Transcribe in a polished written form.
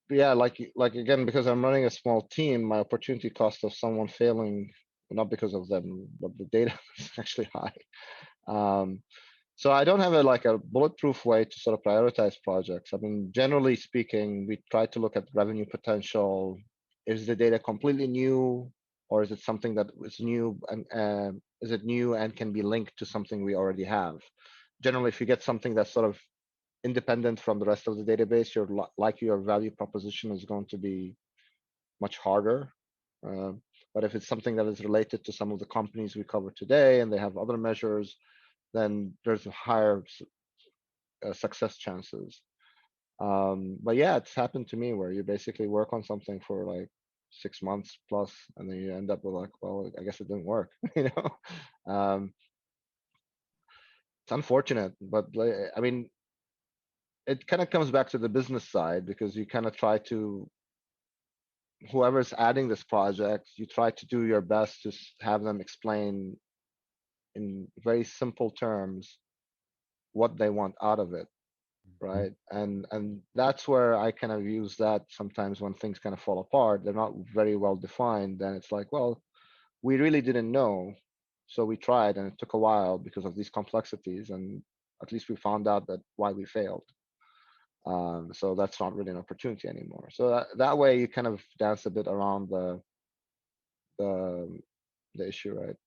yeah, like again, because I'm running a small team, my opportunity cost of someone failing, not because of them, but the data is actually high. Um, so I don't have a like a bulletproof way to sort of prioritize projects. I mean, generally speaking, we try to look at revenue potential. Is the data completely new, or is it something that is new and is it new and can be linked to something we already have? Generally, if you get something that's sort of independent from the rest of the database, your value proposition is going to be much harder. Um, but if it's something that is related to some of the companies we cover today and they have other measures, then there's a higher success chances. But yeah, it's happened to me where you basically work on something for like 6 months plus, and then you end up with like, well, I guess it didn't work. You know, it's unfortunate, but I mean, it kind of comes back to the business side because you kind of try to whoever's adding this project, you try to do your best to have them explain in very simple terms what they want out of it, Mhm. right? And that's where I kind of use that sometimes when things kind of fall apart, they're not very well defined. Then it's like, well, we really didn't know, so we tried, and it took a while because of these complexities, and at least we found out that why we failed. So that's not really an opportunity anymore. So that way you kind of dance a bit around the the issue, right?